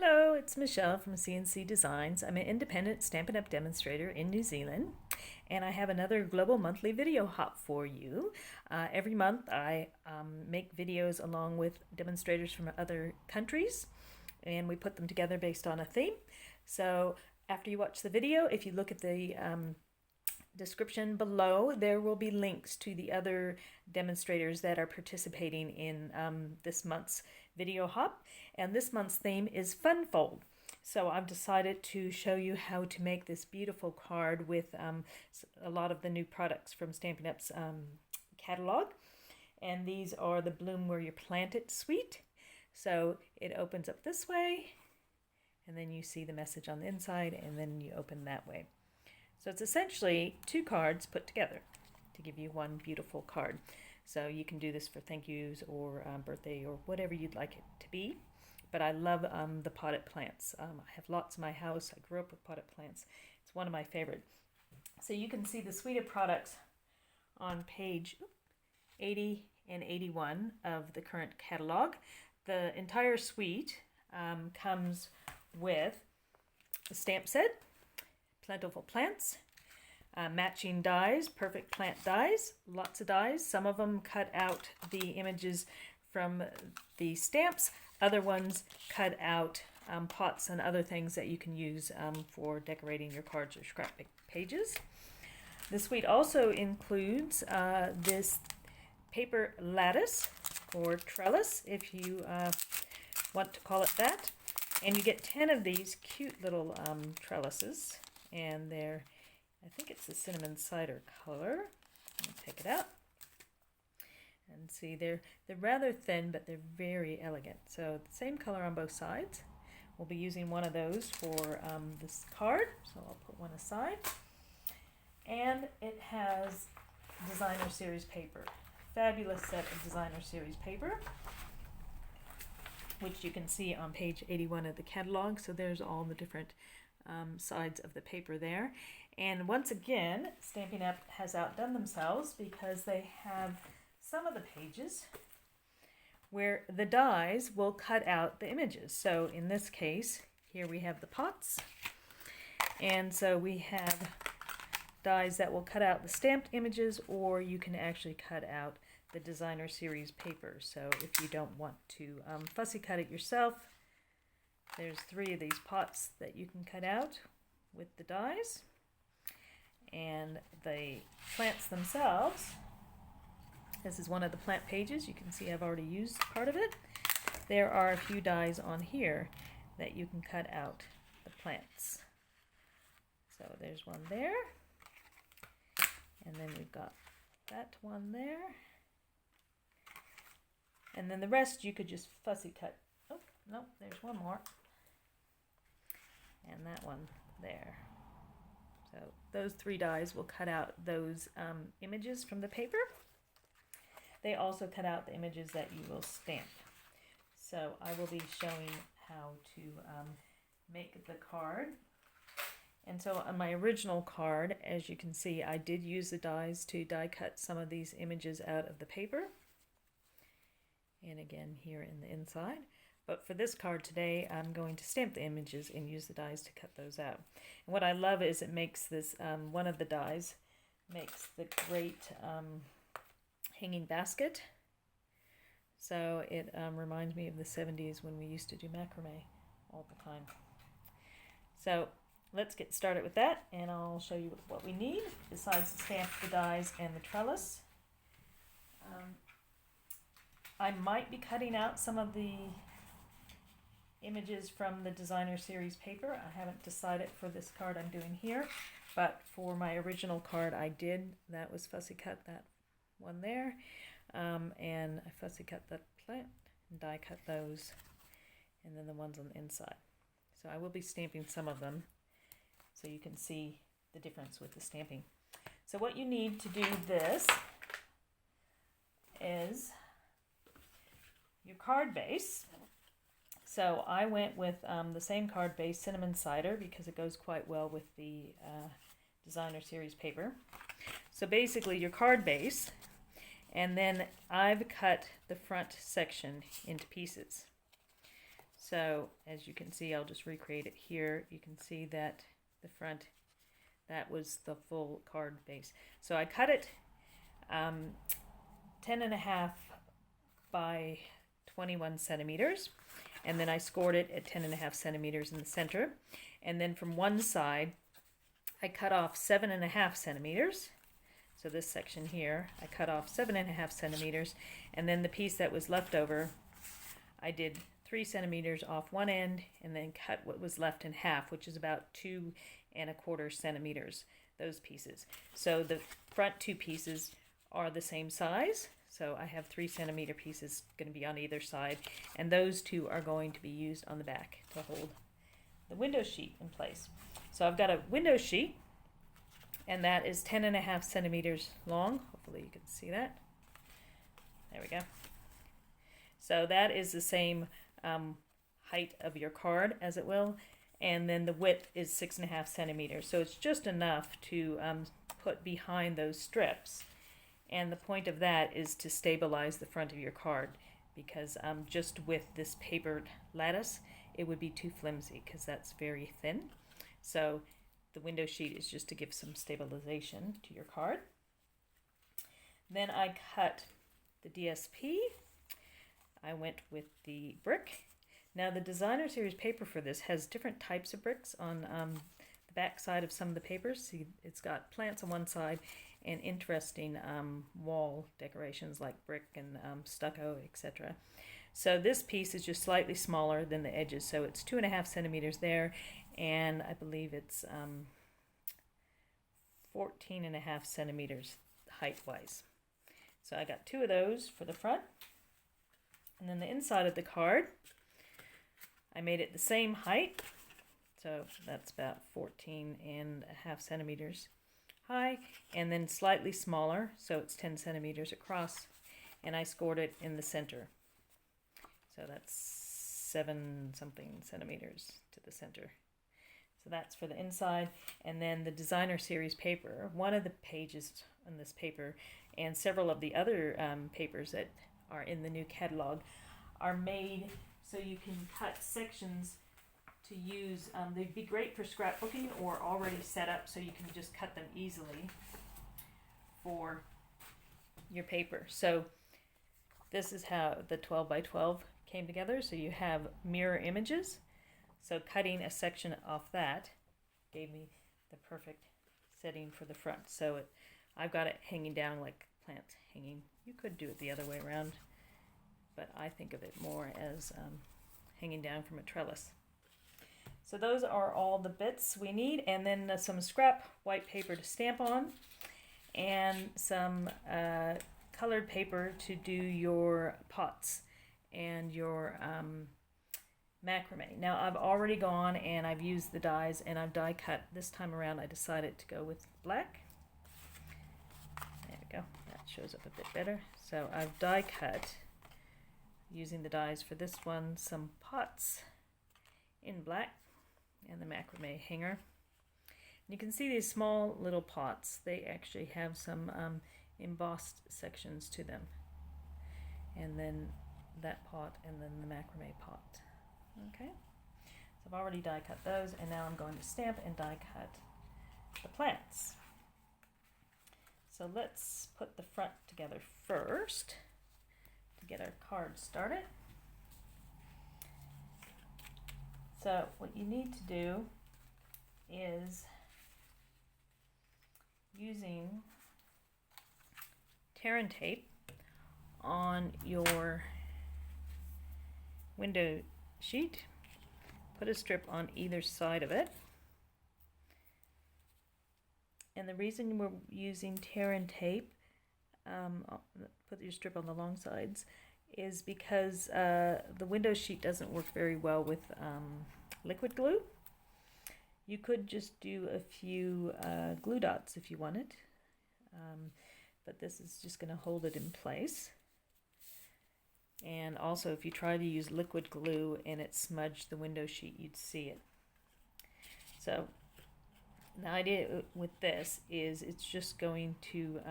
Hello, it's Michelle from CNC Designs. I'm an independent Stampin' Up! Demonstrator in New Zealand, and I have another Global Monthly Video Hop for you. Every month I make videos along with demonstrators from other countries, and we put them together based on a theme. So after you watch the video, if you look at the description below, there will be links to the other demonstrators that are participating in this month's video hop, and this month's theme is Fun Fold. So I've decided to show you how to make this beautiful card with a lot of the new products from Stampin' Up's catalog, and these are the Bloom Where You Plant It suite. So it opens up this way, and then you see the message on the inside, and then you open that way. So it's essentially two cards put together to give you one beautiful card. So you can do this for thank yous or birthday or whatever you'd like it to be. But I love the potted plants. I have lots in my house. I grew up with potted plants. It's one of my favorite. So you can see the suite of products on page 80 and 81 of the current catalog. The entire suite comes with a stamp set, Plentiful Plants, matching dies, perfect plant dies, lots of dies. Some of them cut out the images from the stamps. Other ones cut out pots and other things that you can use for decorating your cards or scrapbook pages. The suite also includes this Paper Lattice or Trellis, if you want to call it that. And you get 10 of these cute little trellises. And they're, I think it's the cinnamon cider color. I'll take it out and see they're rather thin, but they're very elegant. So the same color on both sides. We'll be using one of those for this card, so I'll put one aside. And it has designer series paper, fabulous set of designer series paper, which you can see on page 81 of the catalog. So there's all the different sides of the paper there. And once again, Stampin' Up! Has outdone themselves because they have some of the pages where the dies will cut out the images. So in this case, here we have the pots. And so we have dies that will cut out the stamped images, or you can actually cut out the designer series paper. So if you don't want to fussy cut it yourself, there's 3 of these pots that you can cut out with the dies. And the plants themselves, this is one of the plant pages. You can see I've already used part of it. There are a few dies on here that you can cut out the plants. So there's one there. And then we've got that one there. And then the rest you could just fussy cut. Oh, no, there's one more. And that one there. So those 3 dies will cut out those images from the paper. They also cut out the images that you will stamp. So I will be showing how to make the card. And so on my original card, as you can see, I did use the dies to die cut some of these images out of the paper. And again here in the inside. But for this card today, I'm going to stamp the images and use the dies to cut those out. And what I love is it makes this, one of the dies makes the great hanging basket. So it reminds me of the 70s when we used to do macrame all the time. So let's get started with that, and I'll show you what we need besides the stamp, the dies, and the trellis. I might be cutting out some of the images from the designer series paper. I haven't decided for this card I'm doing here, but for my original card I did. That was fussy cut, that one there, and I fussy cut that plant and die cut those, and then the ones on the inside. So I will be stamping some of them so you can see the difference with the stamping. So what you need to do this is your card base. So I went with the same card base, cinnamon cider, because it goes quite well with the designer series paper. So basically your card base, and then I've cut the front section into pieces. So as you can see, I'll just recreate it here. You can see that the front, that was the full card base. So I cut it 10.5 by 21 centimeters, and then I scored it at 10.5 centimeters in the center. And then from one side, I cut off 7.5 centimeters. So this section here, I cut off 7.5 centimeters, and then the piece that was left over, I did 3 centimeters off one end and then cut what was left in half, which is about 2.25 centimeters, those pieces. So the front two pieces are the same size. So I have 3 centimeter pieces going to be on either side, and those two are going to be used on the back to hold the window sheet in place. So I've got a window sheet, and that is 10.5 centimeters long. Hopefully you can see that. There we go. So that is the same height of your card, as it will, and then the width is 6.5 centimeters. So it's just enough to put behind those strips. And the point of that is to stabilize the front of your card, because just with this paper lattice, it would be too flimsy because that's very thin. So the window sheet is just to give some stabilization to your card. Then I cut the DSP. I went with the brick. Now the designer series paper for this has different types of bricks on the back side of some of the papers. See, it's got plants on one side and interesting wall decorations like brick and stucco, etc. So this piece is just slightly smaller than the edges, so it's 2.5 centimeters there, and I believe it's 14.5 centimeters height-wise. So I got 2 of those for the front. And then the inside of the card, I made it the same height, so that's about 14.5 centimeters high, and then slightly smaller, so it's 10 centimeters across, and I scored it in the center. So that's 7 something centimeters to the center. So that's for the inside. And then the designer series paper, one of the pages on this paper and several of the other papers that are in the new catalog are made so you can cut sections to use. They'd be great for scrapbooking or already set up so you can just cut them easily for your paper. So this is how the 12 by 12 came together. So you have mirror images. So cutting a section off that gave me the perfect setting for the front. So I've got it hanging down like plants hanging. You could do it the other way around, but I think of it more as hanging down from a trellis. So those are all the bits we need, and then some scrap white paper to stamp on, and some colored paper to do your pots and your macrame. Now I've already gone and I've used the dies and I've die cut. This time around I decided to go with black. There we go. That shows up a bit better. So I've die cut using the dies for this one, some pots in black and the macrame hanger. And you can see these small little pots. They actually have some embossed sections to them. And then that pot and then the macrame pot. Okay, so I've already die cut those, and now I'm going to stamp and die cut the plants. So let's put the front together first to get our card started. So what you need to do is, using tear and tape on your window sheet, put a strip on either side of it. And the reason we're using tear and tape, put your strip on the long sides, is because the window sheet doesn't work very well with liquid glue. You could just do a few glue dots if you wanted, but this is just going to hold it in place. And also, if you try to use liquid glue and it smudged the window sheet, you'd see it. So the idea with this is it's just going to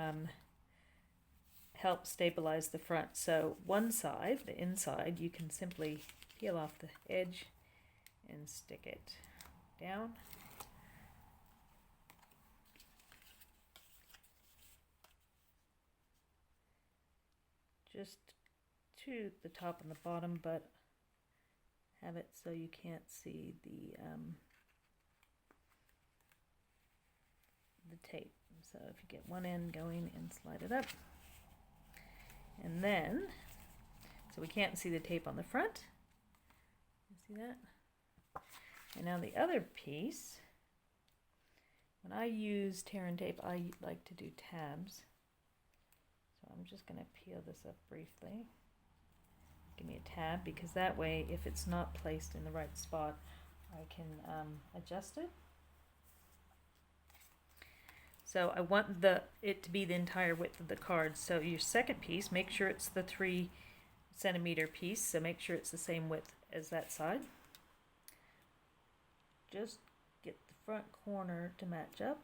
help stabilize the front. So one side, the inside, you can simply peel off the edge and stick it down. Just to the top and the bottom, but have it so you can't see the tape. So if you get one end going and slide it up, and then, so we can't see the tape on the front. You see that? And now the other piece, when I use tear and tape, I like to do tabs. So I'm just going to peel this up briefly. Give me a tab, because that way, if it's not placed in the right spot, I can adjust it. So I want it to be the entire width of the card. So your second piece, make sure it's the 3 centimeter piece. So make sure it's the same width as that side. Just get the front corner to match up.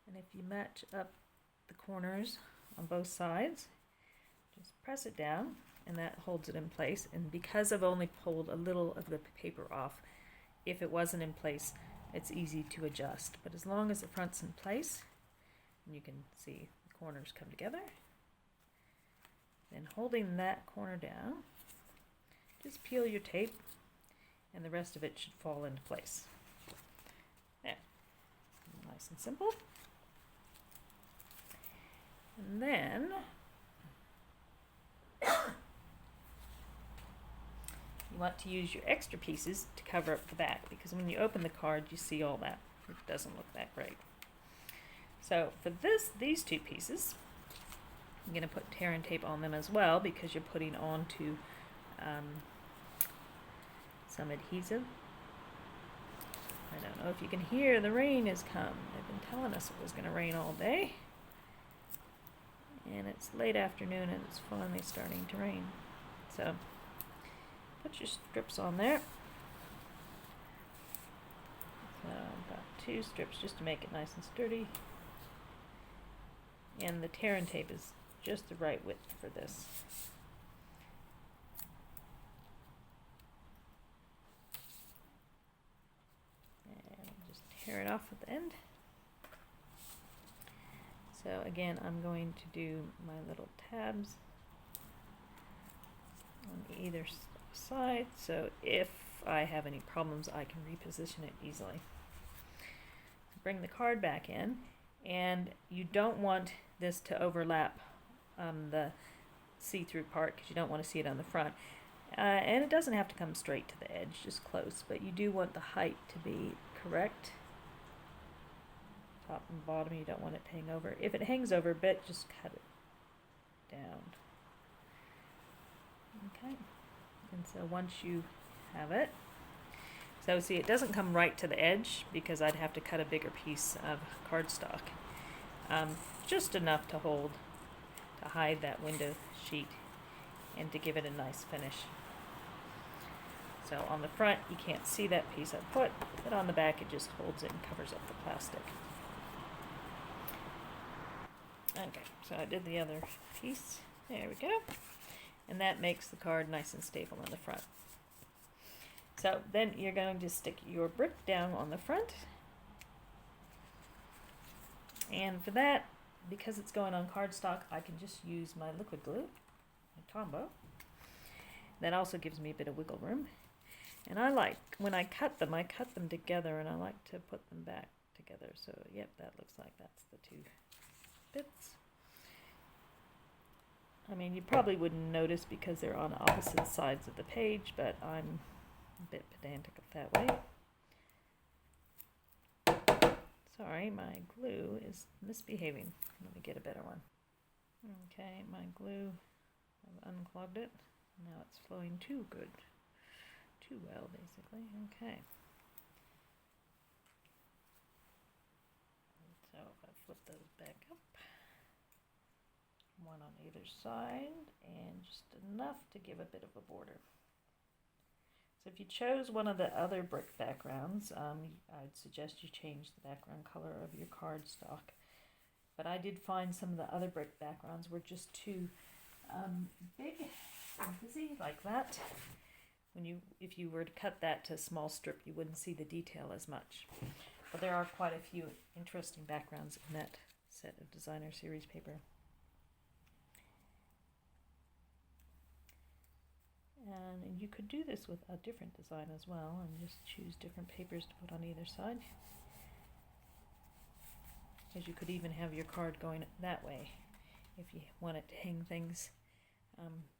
And if you match up the corners on both sides, just press it down, and that holds it in place. And because I've only pulled a little of the paper off, if it wasn't in place, it's easy to adjust. But as long as the front's in place, and you can see the corners come together, then holding that corner down, just peel your tape, and the rest of it should fall into place. There, nice and simple. And then you want to use your extra pieces to cover up the back, because when you open the card, you see all that. It doesn't look that great. So for these 2 pieces, I'm going to put tear and tape on them as well, because you're putting onto some adhesive. I don't know if you can hear the rain has come. They've been telling us it was going to rain all day. And it's late afternoon and it's finally starting to rain. So put your strips on there. So I've got 2 strips just to make it nice and sturdy. And the tear and tape is just the right width for this. And just tear it off at the end. So again, I'm going to do my little tabs on either side, so if I have any problems, I can reposition it easily. Bring the card back in, and you don't want this to overlap the see-through part, because you don't want to see it on the front. And it doesn't have to come straight to the edge, just close, but you do want the height to be correct. Top and bottom, you don't want it to hang over. If it hangs over a bit, just cut it down. Okay, and so once you have it, so see, it doesn't come right to the edge because I'd have to cut a bigger piece of cardstock. Just enough to hold, to hide that window sheet and to give it a nice finish. So on the front, you can't see that piece I put, but on the back, it just holds it and covers up the plastic. Okay, so I did the other piece. There we go. And that makes the card nice and stable on the front. So then you're going to stick your brick down on the front. And for that, because it's going on cardstock, I can just use my liquid glue, my Tombow. That also gives me a bit of wiggle room. And I like, when I cut them together, and I like to put them back together. So yep, that looks like that's the 2 bits. I mean, you probably wouldn't notice because they're on opposite sides of the page, but I'm a bit pedantic that way. Sorry, my glue is misbehaving. Let me get a better one. Okay, my glue, I've unclogged it. Now it's flowing too good. Too well, basically. Okay. So if I flip those back up, one on either side, and just enough to give a bit of a border. So if you chose one of the other brick backgrounds, I'd suggest you change the background color of your cardstock. But I did find some of the other brick backgrounds were just too big busy like that. If you were to cut that to a small strip, you wouldn't see the detail as much. But there are quite a few interesting backgrounds in that set of designer series paper. And you could do this with a different design as well, and just choose different papers to put on either side. Because you could even have your card going that way if you wanted to hang things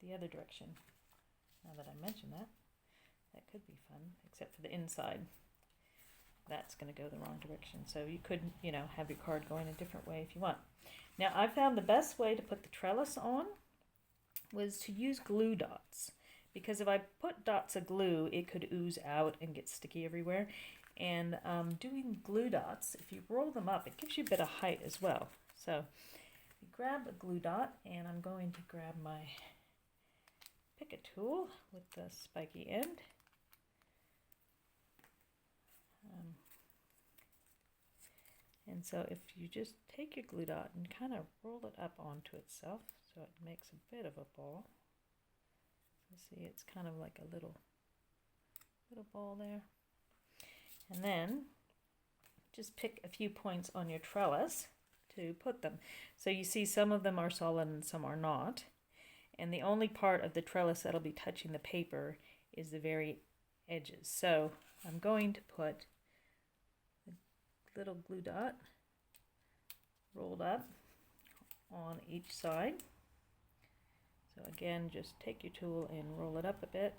the other direction. Now that I mention that, that could be fun, except for the inside. That's going to go the wrong direction. So you could, have your card going a different way if you want. Now, I found the best way to put the trellis on was to use glue dots. Because if I put dots of glue, it could ooze out and get sticky everywhere. And doing glue dots, if you roll them up, it gives you a bit of height as well. So you grab a glue dot, and I'm going to grab my pick a tool with the spiky end. And so if you just take your glue dot and kind of roll it up onto itself so it makes a bit of a ball. So see, it's kind of like a little ball there. And then just pick a few points on your trellis to put them. So you see some of them are solid and some are not. And the only part of the trellis that'll be touching the paper is the very edges. So I'm going to put a little glue dot rolled up on each side. So again, just take your tool and roll it up a bit.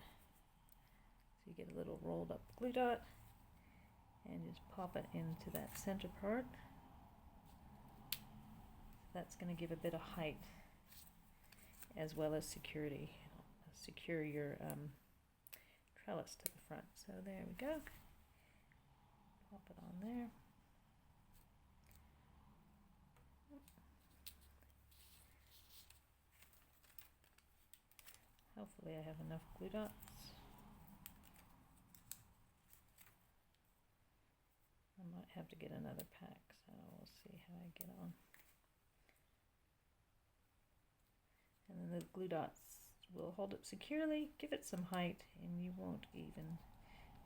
So you get a little rolled up glue dot, and just pop it into that center part. That's going to give a bit of height as well as security. Secure your trellis to the front. So there we go. Pop it on there. Hopefully I have enough glue dots. I might have to get another pack, so we'll see how I get on. And then the glue dots will hold it securely, give it some height, and you won't even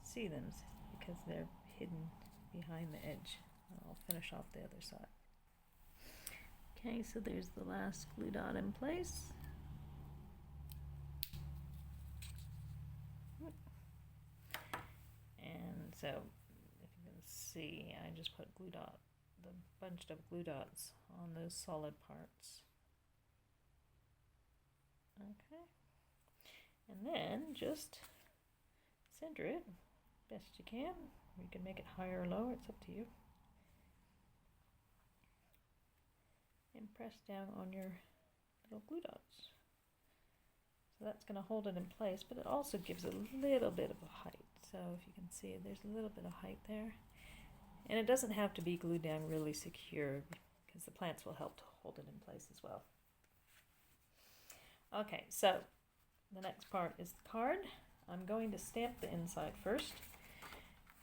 see them because they're hidden behind the edge. I'll finish off the other side. Okay, so there's the last glue dot in place. And so if you can see, I just put the bunched up glue dots on those solid parts. Okay, and then just center it best you can. You can make it higher or lower, it's up to you. And press down on your little glue dots. So that's going to hold it in place, but it also gives a little bit of a height. So if you can see, there's a little bit of height there. And it doesn't have to be glued down really secure because the plants will help to hold it in place as well. Okay, so the next part is the card. I'm going to stamp the inside first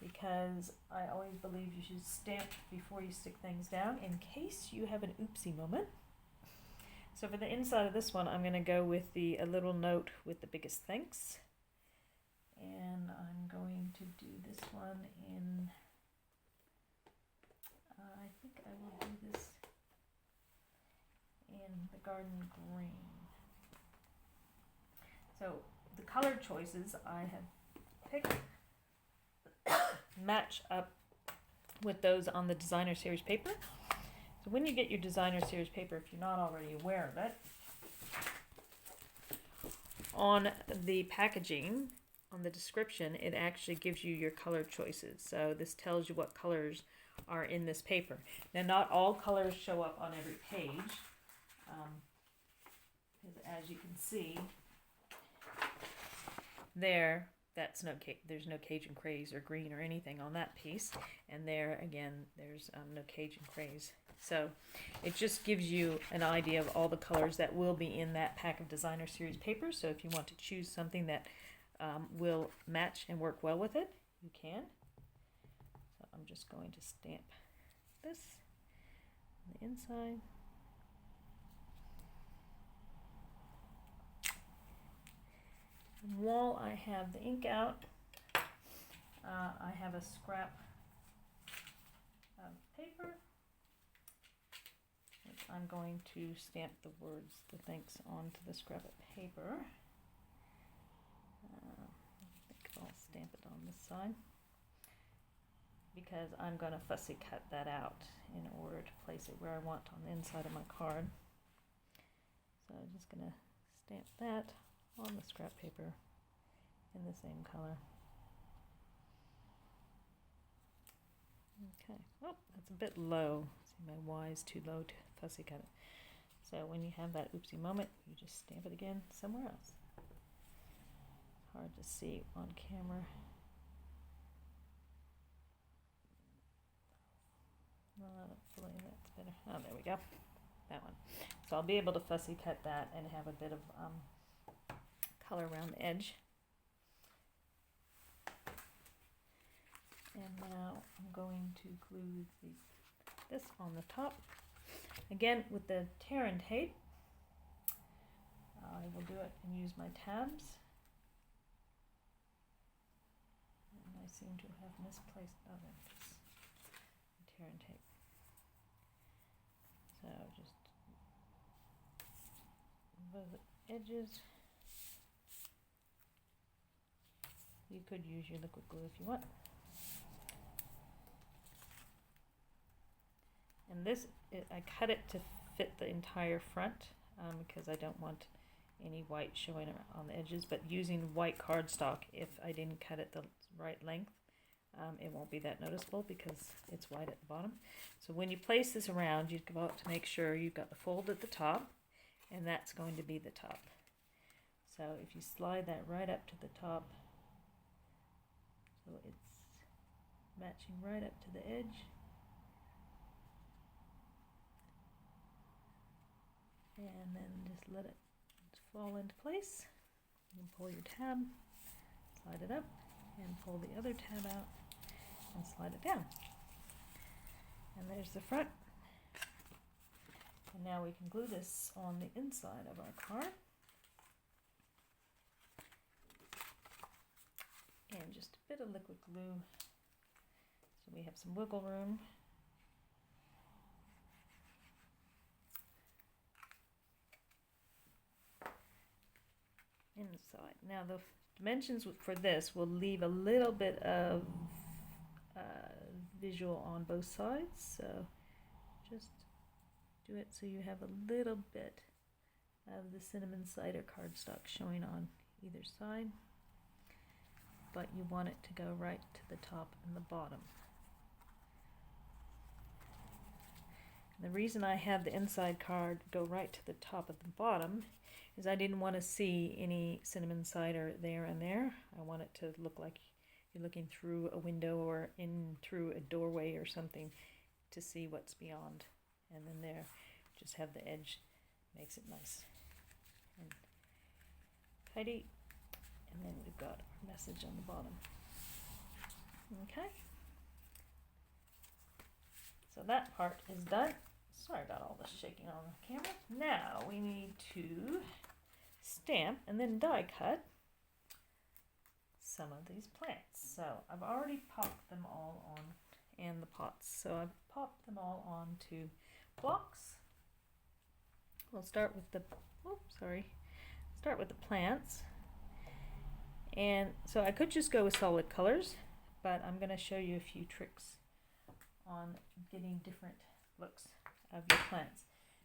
because I always believe you should stamp before you stick things down in case you have an oopsie moment. So for the inside of this one, I'm going to go with a little note with the biggest thanks. And I'm going to do this one in, I think I will do this in the garden green. So the color choices I have picked match up with those on the designer series paper. So when you get your designer series paper, if you're not already aware of it, on the packaging, on the description, it actually gives you your color choices. So this tells you what colors are in this paper. Now not all colors show up on every page, because as you can see, there's no Cajun craze or green or anything on that piece, and there again there's no Cajun craze. So it just gives you an idea of all the colors that will be in that pack of designer series paper. So if you want to choose something that will match and work well with it, you can. So I'm just going to stamp this on the inside. while I have the ink out, I have a scrap of paper, which I'm going to stamp the words, the thanks, onto the scrap of paper. I think I'll stamp it on this side, because I'm going to fussy cut that out in order to place it where I want on the inside of my card. So I'm just going to stamp that on the scrap paper in the same color. Okay, oh, that's a bit low. See, my Y is too low to fussy cut it. So when you have that oopsie moment, you just stamp it again somewhere else. Hard to see on camera. Hopefully that's better. Oh, there we go. That one. So I'll be able to fussy cut that and have a bit of color around the edge. And now I'm going to glue this on the top. Again, with the tear and tape, I will do it and use my tabs. And I seem to have misplaced, oh, there it is, the tear and tape. So just the edges. You could use your liquid glue if you want. And this, I cut it to fit the entire front because I don't want any white showing on the edges, but using white cardstock, if I didn't cut it the right length, it won't be that noticeable because it's white at the bottom. So when you place this around, you go out to make sure you've got the fold at the top, and that's going to be the top. So if you slide that right up to the top, so it's matching right up to the edge. And then just let it fall into place. You pull your tab, slide it up, and pull the other tab out and slide it down. And there's the front. And now we can glue this on the inside of our card. And just a bit of liquid glue so we have some wiggle room. Inside. Now the dimensions for this will leave a little bit of visual on both sides, so just do it so you have a little bit of the cinnamon cider cardstock showing on either side, but you want it to go right to the top and the bottom. And the reason I have the inside card go right to the top of the bottom is I didn't want to see any cinnamon cider there and there. I want it to look like you're looking through a window or in through a doorway or something to see what's beyond. And then there, just have the edge, makes it nice and tidy. And then we've got our message on the bottom. Okay. So that part is done. Sorry about all the shaking on the camera. Now we need to stamp and then die cut some of these plants. So I've already popped them all on, and the pots. So I've popped them all onto blocks. We'll start with the, start with the plants. And so I could just go with solid colors, but I'm going to show you a few tricks on getting different looks of your plants.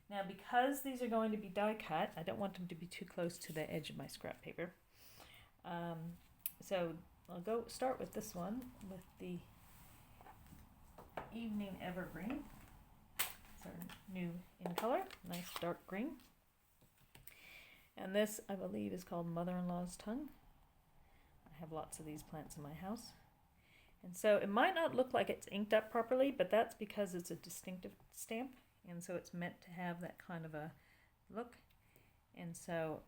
Now, because these are going to be die cut, I don't want them to be too close to the edge of my scrap paper. So I'll start with this one, with the Evening Evergreen. It's our new in color, nice dark green. And this, I believe, is called Mother-in-Law's Tongue. I have lots of these plants in my house. And so it might not look like it's inked up properly, but that's because it's a distinctive stamp. And so it's meant to have that kind of a look. And so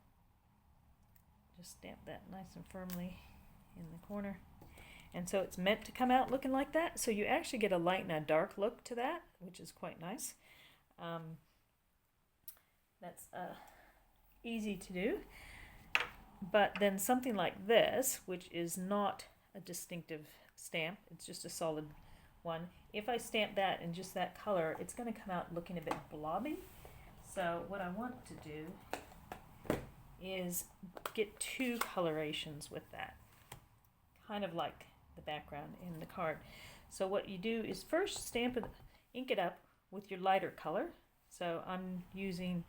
just stamp that nice and firmly in the corner. And so it's meant to come out looking like that. So you actually get a light and a dark look to that, which is quite nice. That's easy to do. But then something like this, which is not a distinctive stamp, it's just a solid one. If I stamp that in just that color, it's going to come out looking a bit blobby. So what I want to do is get two colorations with that, kind of like the background in the card. So what you do is first stamp it, ink it up with your lighter color. So I'm using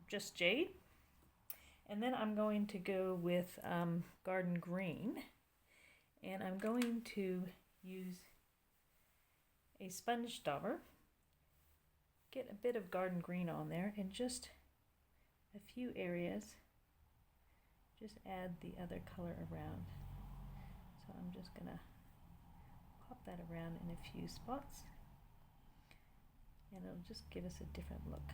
just jade, and then I'm going to go with garden green, and I'm going to use a sponge dauber, get a bit of garden green on there, and just a few areas, just add the other color around. So I'm just going to pop that around in a few spots, and it'll just give us a different look.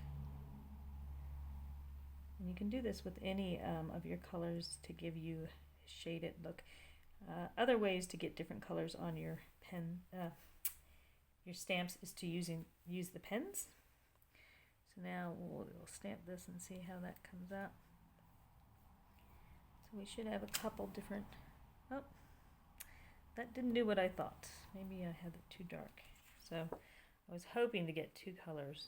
And you can do this with any of your colors to give you a shaded look. Other ways to get different colors on your pen, your stamps, is to use the pens. So now we'll stamp this and see how that comes out. So we should have a couple different, oh, that didn't do what I thought. Maybe I had it too dark. So I was hoping to get two colors.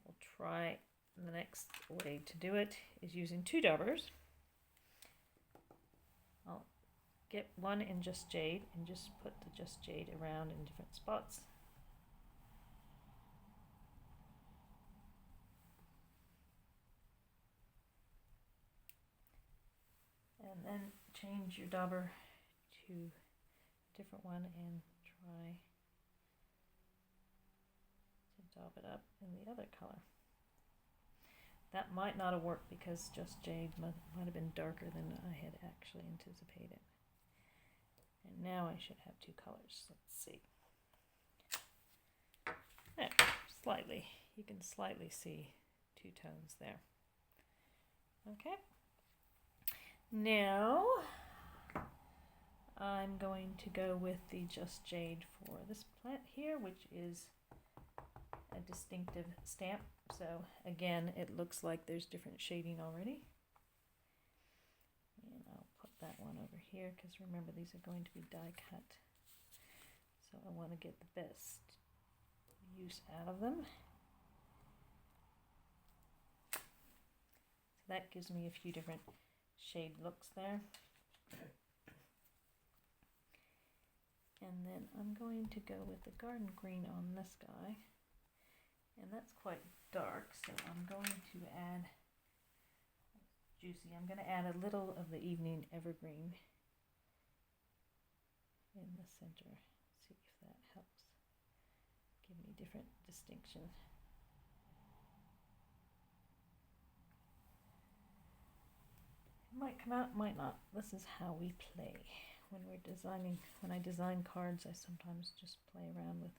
I'll try the next way to do it is using two daubers. I'll get one in just jade and just put the just jade around in different spots. And then change your dauber to a different one and try to daub it up in the other color. That might not have worked because just jade might have been darker than I had actually anticipated. And now I should have two colors. Let's see. There, slightly. You can slightly see two tones there. Okay. Now I'm going to go with the just jade for this plant here, which is a distinctive stamp. So again, it looks like there's different shading already. And I'll put that one over here because remember these are going to be die cut. So I want to get the best use out of them. So that gives me a few different shade looks there. And then I'm going to go with the garden green on this guy. And that's quite dark, so I'm going to add, juicy, I'm going to add a little of the evening evergreen in the center. See if that helps give me different distinction. It might come out, might not. This is how we play. When we're designing, when I design cards, I sometimes just play around with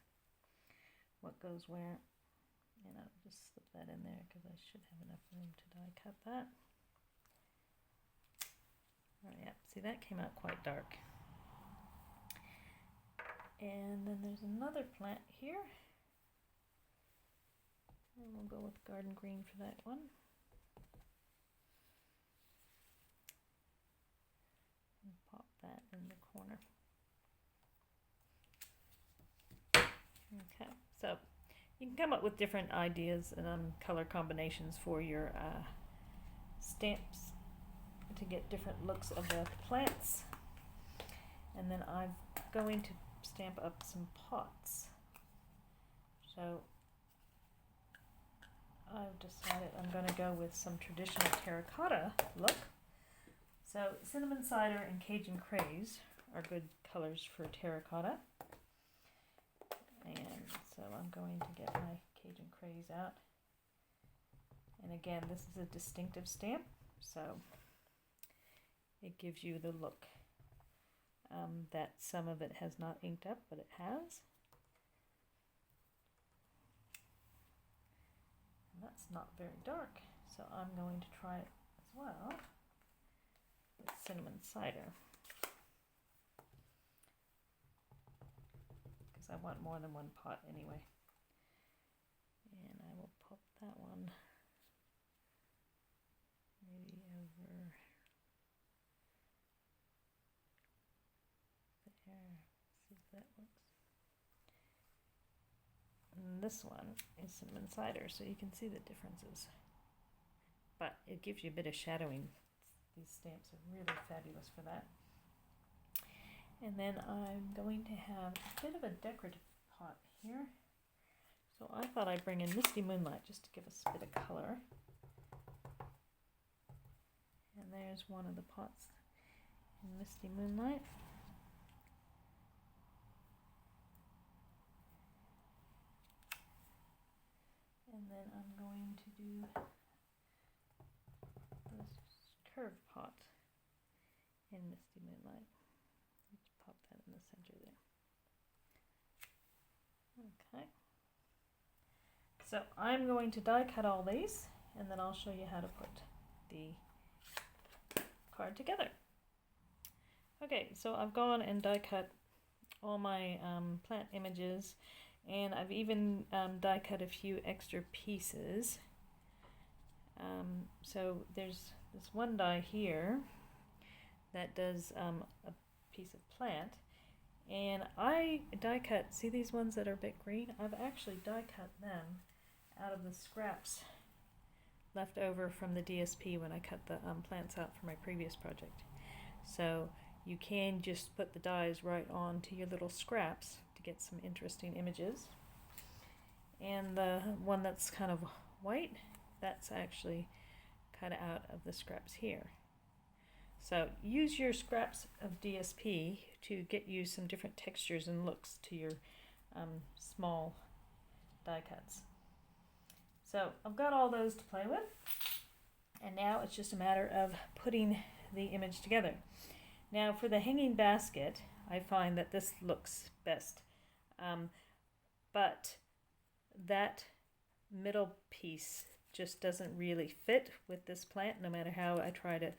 what goes where. And I'll just slip that in there because I should have enough room to die cut that. Oh yeah, see that came out quite dark. And then there's another plant here. And we'll go with garden green for that one. And pop that in the corner. Okay, so you can come up with different ideas and color combinations for your stamps to get different looks of the plants. And then I'm going to stamp up some pots. So I've decided I'm going to go with some traditional terracotta look. So cinnamon cider and Cajun craze are good colors for terracotta. And so I'm going to get my Cajun craze out. And again, this is a distinctive stamp, so it gives you the look that some of it has not inked up, but it has. And that's not very dark, so I'm going to try it as well with cinnamon cider. I want more than one pot anyway. And I will pop that one maybe that works. And this one is cinnamon cider, so you can see the differences. But it gives you a bit of shadowing. These stamps are really fabulous for that. And then I'm going to have a bit of a decorative pot here. So I thought I'd bring in Misty Moonlight just to give us a bit of color. And there's one of the pots in Misty Moonlight. And then I'm going to do this curved pot in Misty Moonlight. Let's pop that in the center there. Okay. So I'm going to die cut all these, and then I'll show you how to put the card together. Okay, so I've gone and die cut all my plant images, and I've even die cut a few extra pieces. So there's this one die here that does a piece of plant, and I die cut, see these ones that are a bit green? I've actually die cut them out of the scraps left over from the DSP when I cut the plants out for my previous project. So you can just put the dies right onto your little scraps to get some interesting images. And the one that's kind of white, that's actually cut out of the scraps here. So use your scraps of DSP to get you some different textures and looks to your small die cuts. So I've got all those to play with, and now it's just a matter of putting the image together. Now for the hanging basket, I find that this looks best, but that middle piece just doesn't really fit with this plant. No matter how I try to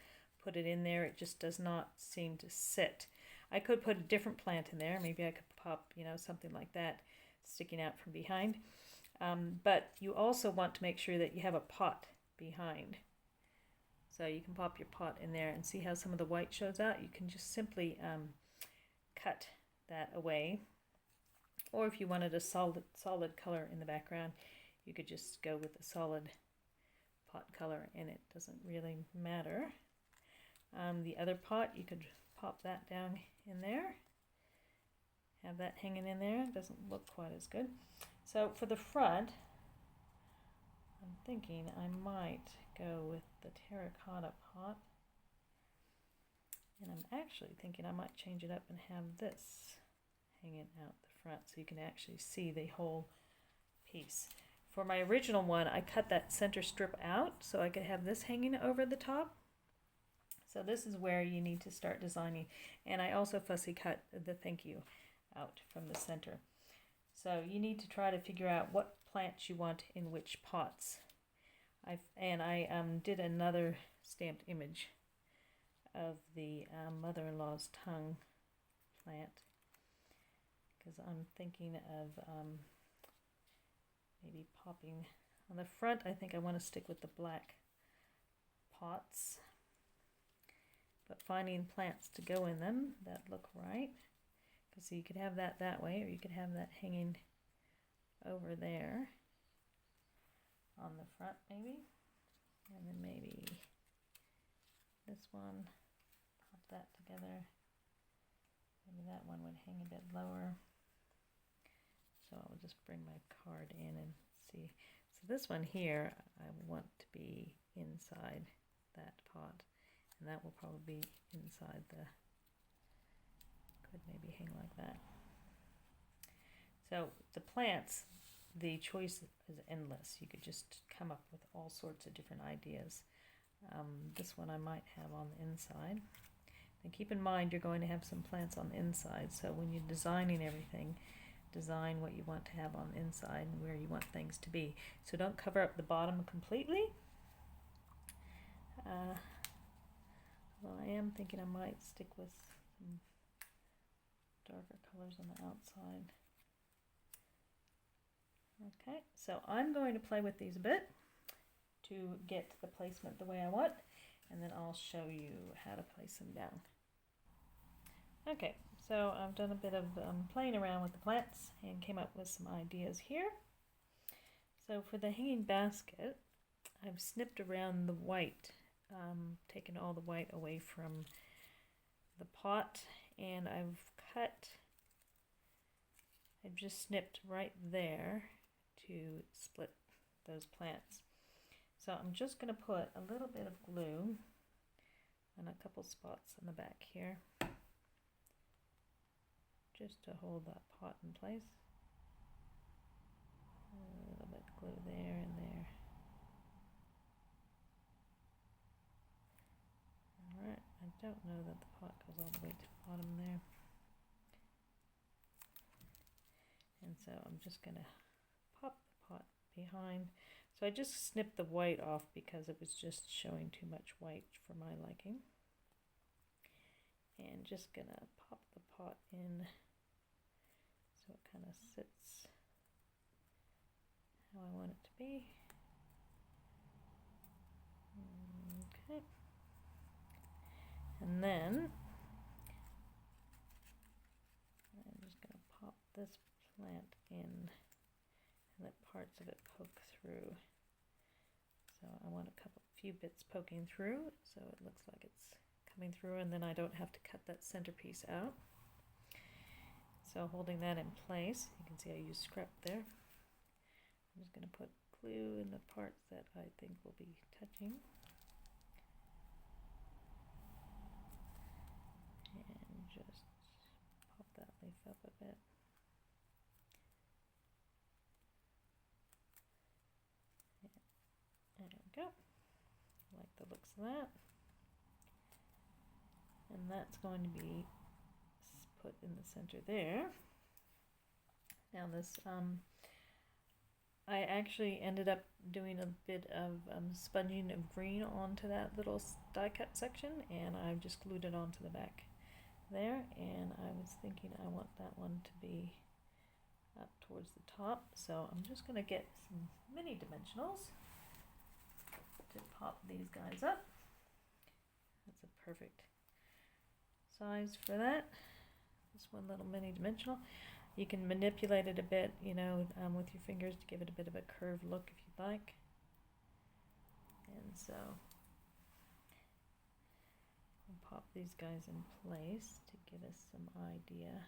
put it in there, it just does not seem to sit. I could put a different plant in there. Maybe I could pop, something like that sticking out from behind. But you also want to make sure that you have a pot behind. So you can pop your pot in there and see how some of the white shows out. You can just simply cut that away. Or if you wanted a solid color in the background, you could just go with a solid pot color, and it doesn't really matter. The other pot, you could pop that down in there. Have that hanging in there. It doesn't look quite as good. So for the front, I'm thinking I might go with the terracotta pot. And I'm actually thinking I might change it up and have this hanging out the front so you can actually see the whole piece. For my original one, I cut that center strip out so I could have this hanging over the top. So this is where you need to start designing. And I also fussy cut the thank you out from the center. So you need to try to figure out what plants you want in which pots. I did another stamped image of the mother-in-law's tongue plant because I'm thinking of maybe popping on the front. I think I want to stick with the black pots, but finding plants to go in them that look right. So you could have that way, or you could have that hanging over there on the front maybe. And then maybe this one, pop that together. Maybe that one would hang a bit lower. So I'll just bring my card in and see. So this one here, I want to be inside that pot. And that will probably be inside the, could maybe hang like that. So the plants, the choice is endless. You could just come up with all sorts of different ideas. This one I might have on the inside. And keep in mind you're going to have some plants on the inside, so when you're designing everything, design what you want to have on the inside and where you want things to be. So don't cover up the bottom completely. Well, I am thinking I might stick with some darker colors on the outside. Okay, so I'm going to play with these a bit to get the placement the way I want, and then I'll show you how to place them down. Okay, So I've done a bit of playing around with the plants and came up with some ideas here. So for the hanging basket, I've snipped around the white, taken all the white away from the pot, and I've just snipped right there to split those plants. So I'm just going to put a little bit of glue on a couple spots in the back here, just to hold that pot in place. A little bit of glue there and there. Alright, I don't know that the pot goes all the way to the bottom there. And so I'm just going to pop the pot behind. So I just snipped the white off because it was just showing too much white for my liking. And just going to pop the pot in so it kind of sits how I want it to be. Okay. And then I'm just going to pop this plant in and let parts of it poke through. So I want a few bits poking through so it looks like it's coming through, and then I don't have to cut that centerpiece out. So holding that in place, you can see I use scrap there. I'm just going to put glue in the parts that I think will be touching. And just pop that leaf up a bit. There we go. I like the looks of that. And that's going to be put in the center there. Now this, I actually ended up doing a bit of sponging of green onto that little die cut section, and I've just glued it onto the back there. And I was thinking I want that one to be up towards the top, so I'm just going to get some mini dimensionals to pop these guys up. That's a perfect size for that. Just one little mini dimensional. You can manipulate it a bit, you know, with your fingers to give it a bit of a curved look if you'd like. And so we'll pop these guys in place to give us some idea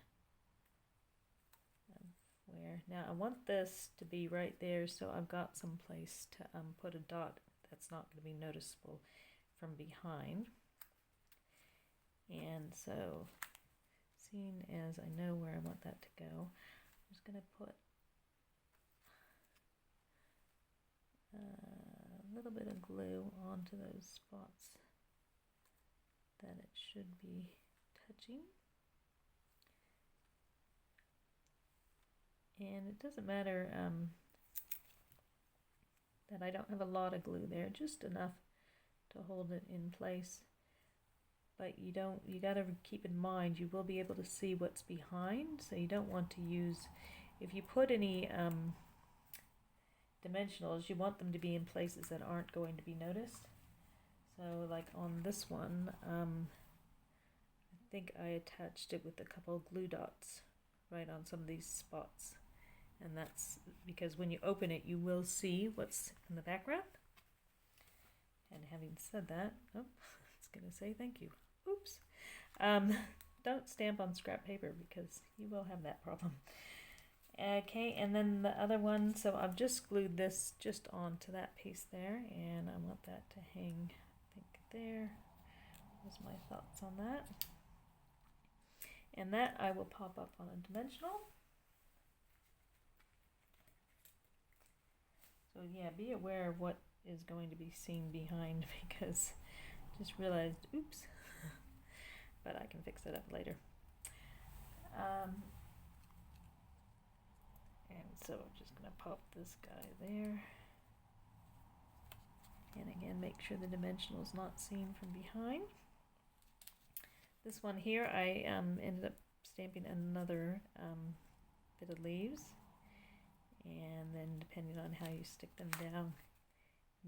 of where. Now I want this to be right there, so I've got some place to put a dot that's not going to be noticeable from behind. And so, seeing as I know where I want that to go, I'm just going to put a little bit of glue onto those spots that it should be touching. And it doesn't matter that I don't have a lot of glue there, just enough to hold it in place. But you got to keep in mind you will be able to see what's behind, so you don't want to use, if you put any dimensionals, you want them to be in places that aren't going to be noticed. So like on this one, I think I attached it with a couple of glue dots right on some of these spots. And that's because when you open it, you will see what's in the background. And having said that, oh, it's going to say thank you. Oops. Don't stamp on scrap paper because you will have that problem. Okay, and then the other one, so I've just glued this just onto that piece there, and I want that to hang, I think there. Was my thoughts on that. And that I will pop up on a dimensional. So yeah, be aware of what is going to be seen behind, because I just realized, oops, but I can fix it up later. And so I'm just going to pop this guy there. And again, make sure the dimensional is not seen from behind. This one here, I ended up stamping another bit of leaves. And then depending on how you stick them down,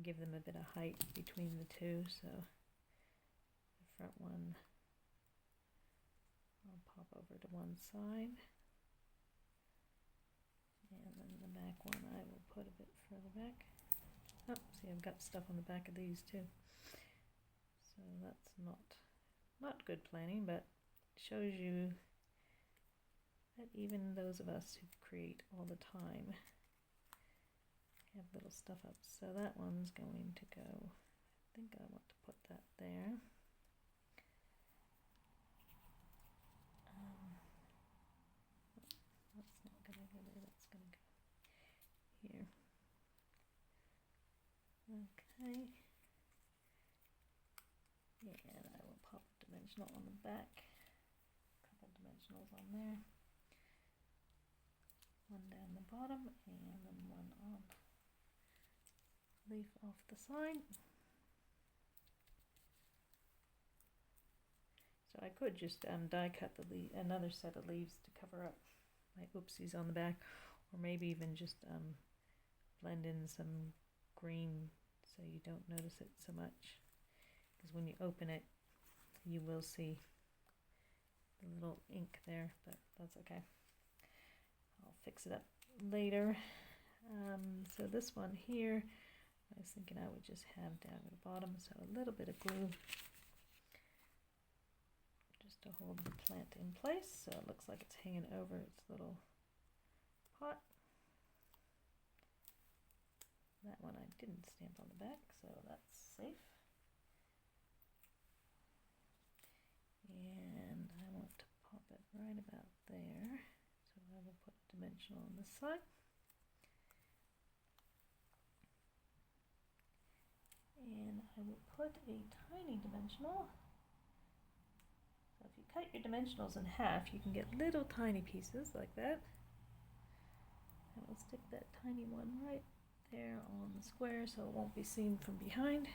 give them a bit of height between the two. So the front one, I'll pop over to one side. And then the back one I will put a bit further back. Oh, see, I've got stuff on the back of these too. So that's not good planning, but shows you that even those of us who create all the time have little stuff up. So that one's going to go, I think I want to put that there. That's not going to go there, that's going to go here. Okay. And I will pop a dimensional on the back. A couple dimensionals on there. One down the bottom and then one on leaf off the side. So I could just die cut another set of leaves to cover up my oopsies on the back, or maybe even just blend in some green so you don't notice it so much, because when you open it you will see the little ink there, but that's okay. I'll fix it up later. So this one here, I was thinking I would just have down at the bottom, so a little bit of glue just to hold the plant in place so it looks like it's hanging over its little pot. That one I didn't stamp on the back, so that's safe. And I want to pop it right about there, so I will put a dimensional on this side. And I will put a tiny dimensional. So if you cut your dimensionals in half, you can get little tiny pieces like that. I will stick that tiny one right there on the square so it won't be seen from behind.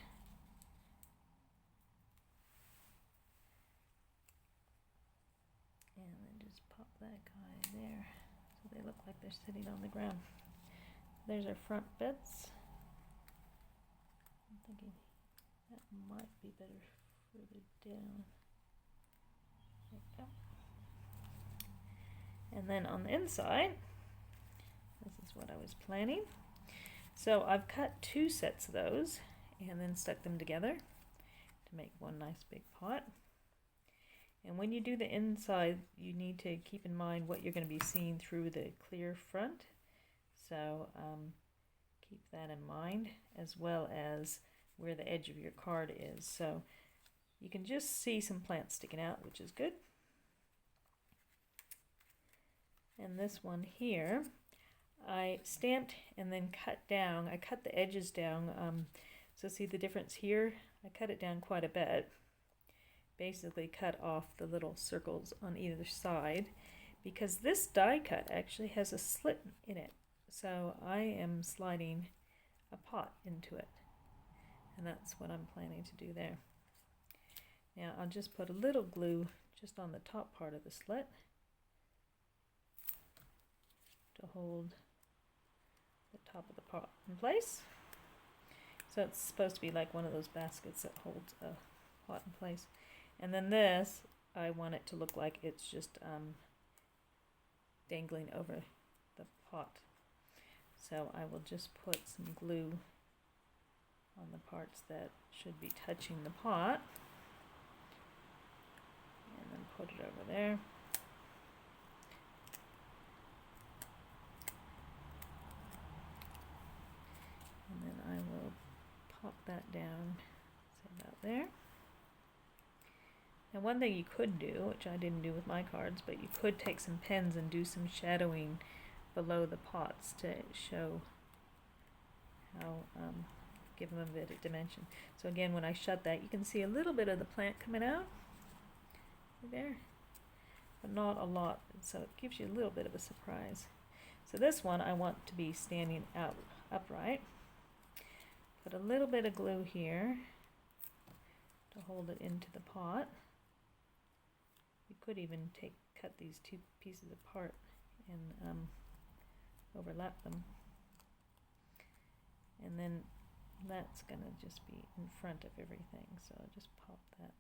And then just pop that guy there so they look like they're sitting on the ground. There's our front beds. I'm thinking that might be better further down. There we go. And then on the inside, this is what I was planning. So I've cut 2 sets of those and then stuck them together to make one nice big pot. And when you do the inside, you need to keep in mind what you're going to be seeing through the clear front. So keep that in mind, as well as where the edge of your card is. So you can just see some plants sticking out, which is good. And this one here, I stamped and then cut down. I cut the edges down. So see the difference here? I cut it down quite a bit. Basically cut off the little circles on either side, because this die cut actually has a slit in it. So I am sliding a pot into it. And that's what I'm planning to do there. Now I'll just put a little glue just on the top part of the slit to hold the top of the pot in place. So it's supposed to be like one of those baskets that holds a pot in place. And then this, I want it to look like it's just dangling over the pot. So I will just put some glue on the parts that should be touching the pot. And then put it over there. And then I will pop that down, say about there. Now one thing you could do, which I didn't do with my cards, but you could take some pens and do some shadowing below the pots to show how, give them a bit of dimension. So again, when I shut that, you can see a little bit of the plant coming out there, but not a lot, so it gives you a little bit of a surprise. So this one I want to be standing out upright. Put a little bit of glue here to hold it into the pot. You could even cut these 2 pieces apart and overlap them. And then that's going to just be in front of everything. So I'll just pop that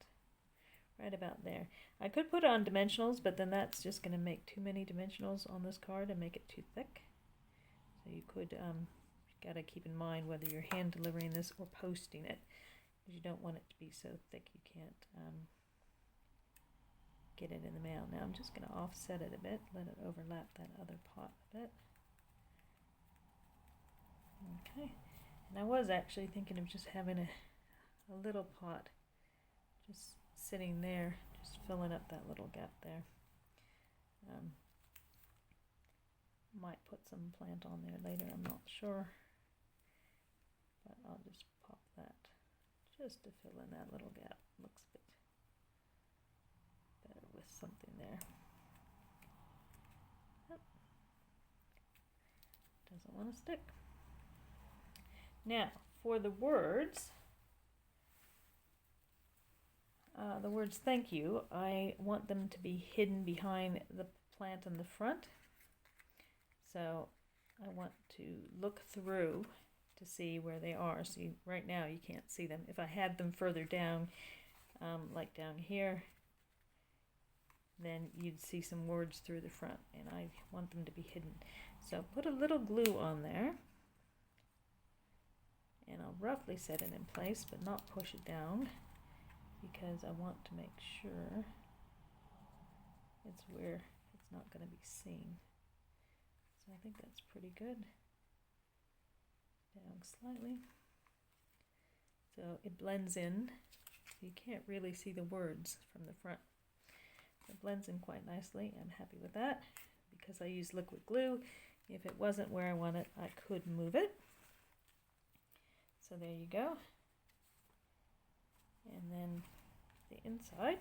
right about there. I could put it on dimensionals, but then that's just going to make too many dimensionals on this card and make it too thick. So you could, got to keep in mind whether you're hand delivering this or posting it, because you don't want it to be so thick you can't get it in the mail. Now I'm just going to offset it a bit, let it overlap that other pot a bit. Okay, and I was actually thinking of just having a little pot just sitting there, just filling up that little gap there. Might put some plant on there later, I'm not sure, but I'll just pop that just to fill in that little gap. Looks a bit better with something there. Yep. Doesn't want to stick. Now for the words thank you, I want them to be hidden behind the plant in the front. So I want to look through to see where they are. See, right now you can't see them. If I had them further down, like down here, then you'd see some words through the front, and I want them to be hidden. So put a little glue on there, and I'll roughly set it in place, but not push it down, because I want to make sure it's where it's not going to be seen. So I think that's pretty good. Down slightly. So it blends in. You can't really see the words from the front. It blends in quite nicely. I'm happy with that because I use liquid glue. If it wasn't where I want it, I could move it. So there you go. And then the inside,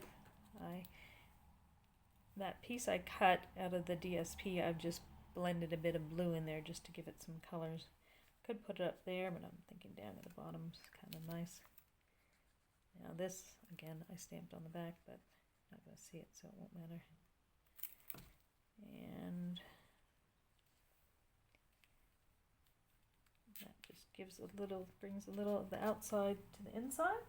that piece I cut out of the DSP, I've just blended a bit of blue in there just to give it some colors. Could put it up there, but I'm thinking down at the bottom is kind of nice. Now this, again, I stamped on the back, but I'm not going to see it, so it won't matter. And that just gives a little, brings a little of the outside to the inside.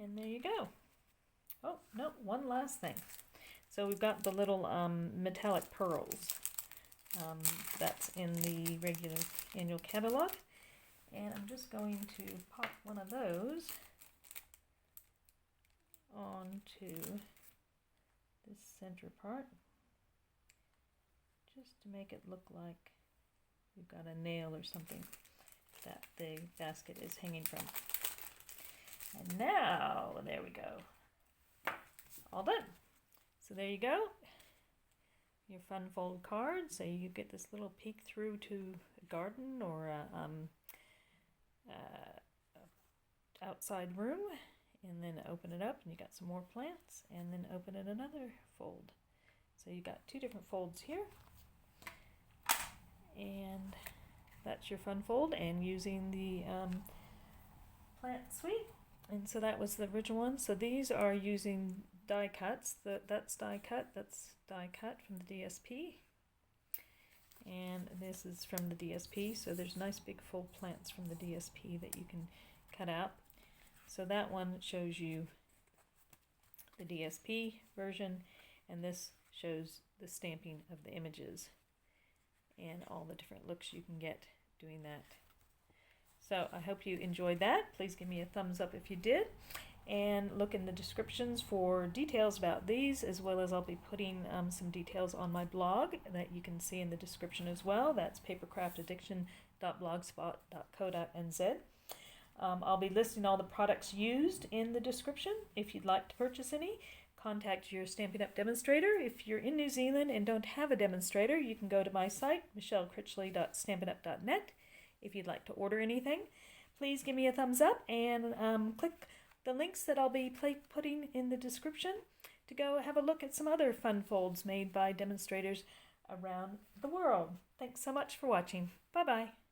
And there you go. Oh, no, one last thing. So we've got the little metallic pearls. That's in the regular annual catalog. And I'm just going to pop one of those onto this center part, just to make it look like you've got a nail or something that the basket is hanging from. And now, there we go. All done. So there you go. Your fun fold card. So you get this little peek through to a garden or a outside room, and then open it up and you got some more plants, and then open it another fold. So you got two different folds here, and that's your fun fold, and using the plant suite. And so that was the original one. So these are using die cuts. That's die cut. That's die cut from the DSP. And this is from the DSP. So there's nice big full plants from the DSP that you can cut out. So that one shows you the DSP version, and this shows the stamping of the images and all the different looks you can get doing that. So I hope you enjoyed that. Please give me a thumbs up if you did, and look in the descriptions for details about these, as well as I'll be putting some details on my blog that you can see in the description as well. That's papercraftaddiction.blogspot.co.nz. I'll be listing all the products used in the description. If you'd like to purchase any, contact your Stampin' Up! Demonstrator. If you're in New Zealand and don't have a demonstrator, you can go to my site, michellekritchley.stampinup.net. If you'd like to order anything, please give me a thumbs up and click the links that I'll be putting in the description to go have a look at some other fun folds made by demonstrators around the world. Thanks so much for watching. Bye-bye.